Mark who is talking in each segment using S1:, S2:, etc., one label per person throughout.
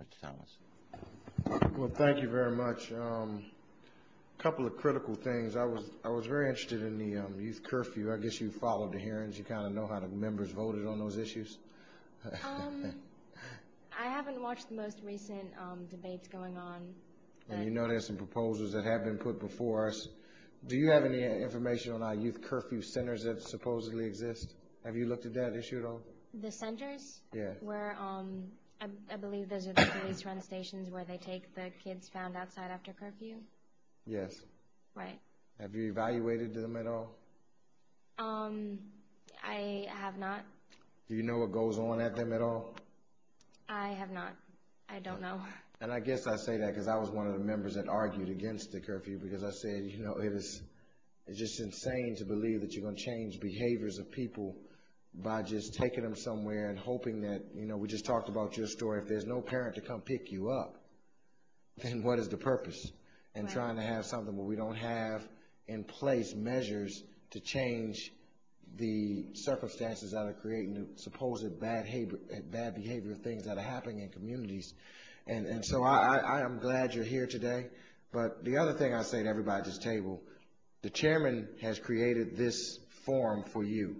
S1: Mr. Thomas.
S2: Well, thank you very much. Couple of critical things. I was very interested in the youth curfew. I guess you followed the hearings. You kind of know how the members voted on those issues.
S3: I haven't watched the most recent debates going on.
S2: And you know there's some proposals that have been put before us. Do you have any information on our youth curfew centers that supposedly exist? Have you looked at that issue at all?
S3: The centers?
S2: Yeah.
S3: Where I believe those are the police run stations where they take the kids found outside after curfew?
S2: Yes.
S3: Right.
S2: Have you evaluated them at all?
S3: I have not.
S2: Do you know what goes on at them at all?
S3: I have not. I don't know.
S2: And I guess I say that because I was one of the members that argued against the curfew, because I said, you know, it's just insane to believe that you're going to change behaviors of people by just taking them somewhere and hoping that, you know, we just talked about your story. If there's no parent to come pick you up, then what is the purpose? And
S3: Right.
S2: Trying to have something where we don't have in place measures to change the circumstances that are creating the supposed bad behavior things that are happening in communities. And so I am glad you're here today. But the other thing I say to everybody at this table, the chairman has created this forum for you.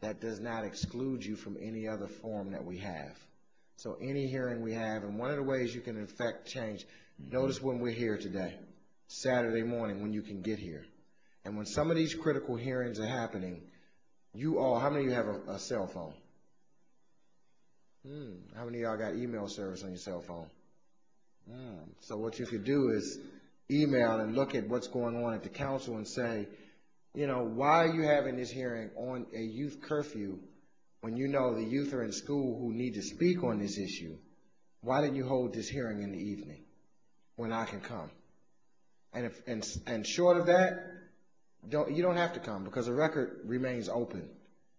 S2: That does not exclude you from any other forum that we have. So any hearing we have, and one of the ways you can affect change, notice when we're here today, Saturday morning when you can get here. And when some of these critical hearings are happening, you all, how many of you have a cell phone? How many of y'all got email service on your cell phone? So what you could do is email and look at what's going on at the council and say, you know, why are you having this hearing on a youth curfew when you know the youth are in school who need to speak on this issue? Why didn't you hold this hearing in the evening when I can come? And short of that, you don't have to come, because the record remains open.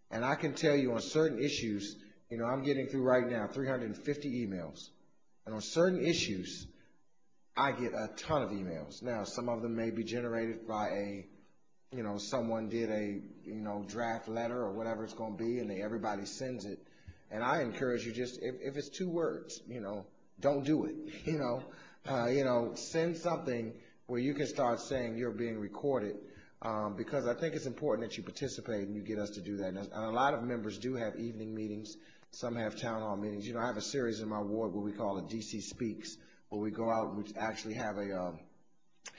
S2: And I can tell you on certain issues, you know, I'm getting through right now 350 emails. And on certain issues, I get a ton of emails. Now, some of them may be generated by someone did a, draft letter or whatever it's going to be, and everybody sends it. And I encourage you, just, if it's 2 words, don't do it. Send something where you can start saying you're being recorded, because I think it's important that you participate and you get us to do that. And a lot of members do have evening meetings. Some have town hall meetings. I have a series in my ward where we call it DC Speaks, where we go out and we actually have a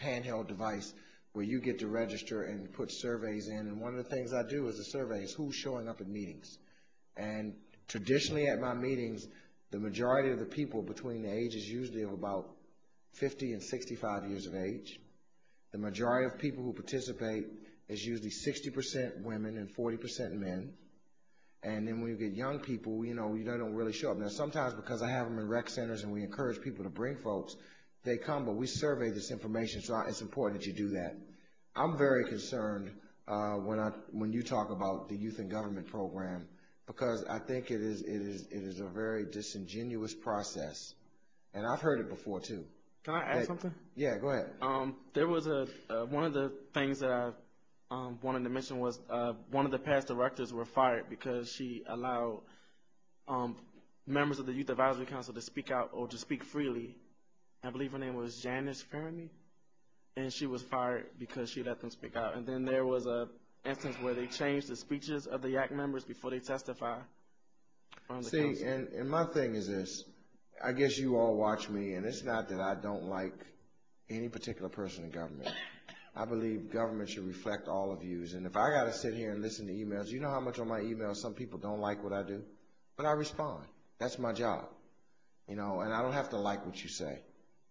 S2: handheld device where you get to register and put surveys in. And one of the things I do is the survey is who's showing up at meetings. And traditionally at my meetings, the majority of the people between the ages usually of about 50 and 65 years of age. The majority of people who participate is usually 60% women and 40% men. And then when you get young people, you don't really show up. Now, sometimes because I have them in rec centers and we encourage people to bring folks, they come, but we survey this information, so it's important that you do that. I'm very concerned when you talk about the Youth in Government program, because I think it is a very disingenuous process, and I've heard it before too.
S4: Can I add something?
S2: Yeah, go ahead.
S4: There was one of the things that I wanted to mention was one of the past directors were fired because she allowed members of the Youth Advisory Council to speak out or to speak freely. I believe her name was Janice Fermi, and she was fired because she let them speak out. And then there was a instance where they changed the speeches of the YAC members before they testify from the council.
S2: And my thing is this. I guess you all watch me, and it's not that I don't like any particular person in government. I believe government should reflect all of views. And if I got to sit here and listen to emails, you know how much on my emails some people don't like what I do? But I respond. That's my job. And I don't have to like what you say.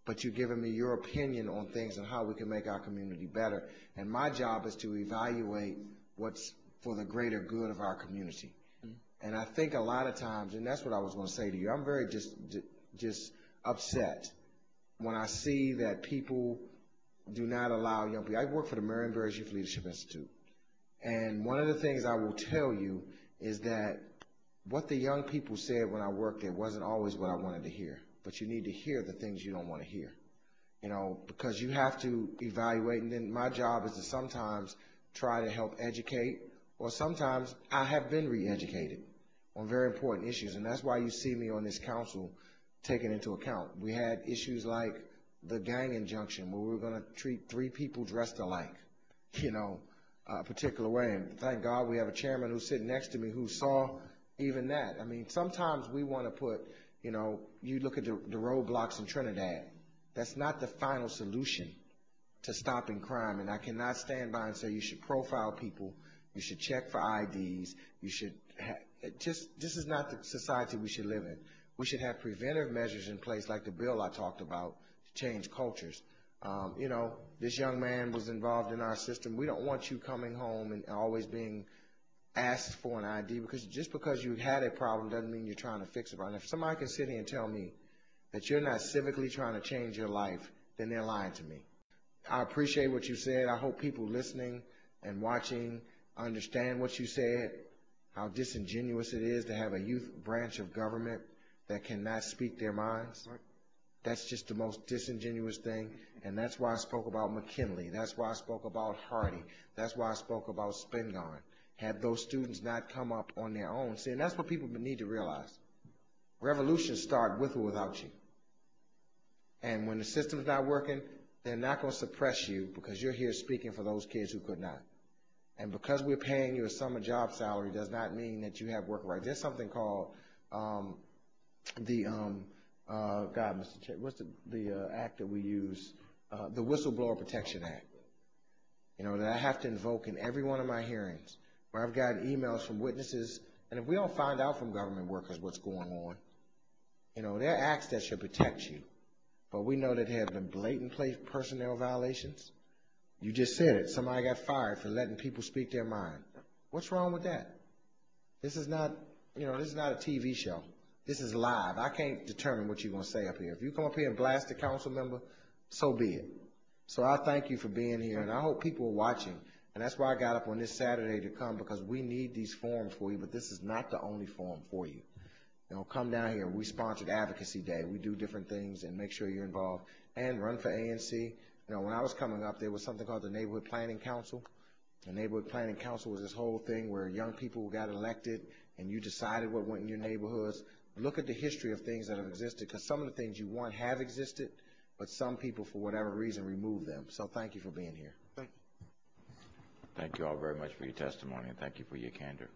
S2: But you're giving me your opinion on things and how we can make our community better. And my job is to evaluate what's for the greater good of our community. And I think a lot of times, and that's what I was going to say to you, I'm very just upset when I see that people do not allow young people. I work for the Marion Barry's Youth Leadership Institute. And one of the things I will tell you is that what the young people said when I worked there wasn't always what I wanted to hear. But you need to hear the things you don't want to hear, because you have to evaluate. And then my job is to sometimes try to help educate, or sometimes I have been re-educated on very important issues. And that's why you see me on this council taken into account. We had issues like the gang injunction where we were going to treat 3 people dressed alike, a particular way. And thank God we have a chairman who's sitting next to me who saw even that. I mean, sometimes we want to put, you look at the roadblocks in Trinidad. That's not the final solution to stopping crime. And I cannot stand by and say you should profile people, you should check for IDs, you should this is not the society we should live in. We should have preventive measures in place like the bill I talked about to change cultures. This young man was involved in our system. We don't want you coming home and always being asked for an ID just because you had a problem doesn't mean you're trying to fix it. And if somebody can sit here and tell me that you're not civically trying to change your life, then they're lying to me. I appreciate what you said. I hope people listening and watching understand what you said, how disingenuous it is to have a youth branch of government that cannot speak their minds. That's just the most disingenuous thing, and that's why I spoke about McKinley. That's why I spoke about Hardy. That's why I spoke about Spingarn. Had those students not come up on their own. See, and that's what people need to realize. Revolutions start with or without you. And when the system's not working, they're not going to suppress you because you're here speaking for those kids who could not. And because we're paying you a summer job salary does not mean that you have work rights. There's something called Mr. Chair, what's the act that we use? The Whistleblower Protection Act. That I have to invoke in every one of my hearings where I've gotten emails from witnesses, and if we don't find out from government workers what's going on, there are acts that should protect you. But we know that there have been blatant personnel violations. You just said it. Somebody got fired for letting people speak their mind. What's wrong with that? This is not, this is not a TV show. This is live. I can't determine what you're going to say up here. If you come up here and blast a council member, so be it. So I thank you for being here, and I hope people are watching. And that's why I got up on this Saturday to come, because we need these forums for you, but this is not the only forum for you. Come down here. We sponsored Advocacy Day. We do different things and make sure you're involved. And run for ANC. When I was coming up, there was something called the Neighborhood Planning Council. The Neighborhood Planning Council was this whole thing where young people got elected and you decided what went in your neighborhoods. Look at the history of things that have existed, because some of the things you want have existed, but some people, for whatever reason, remove them. So thank you for being here.
S1: Thank you all very much for your testimony, and thank you for your candor.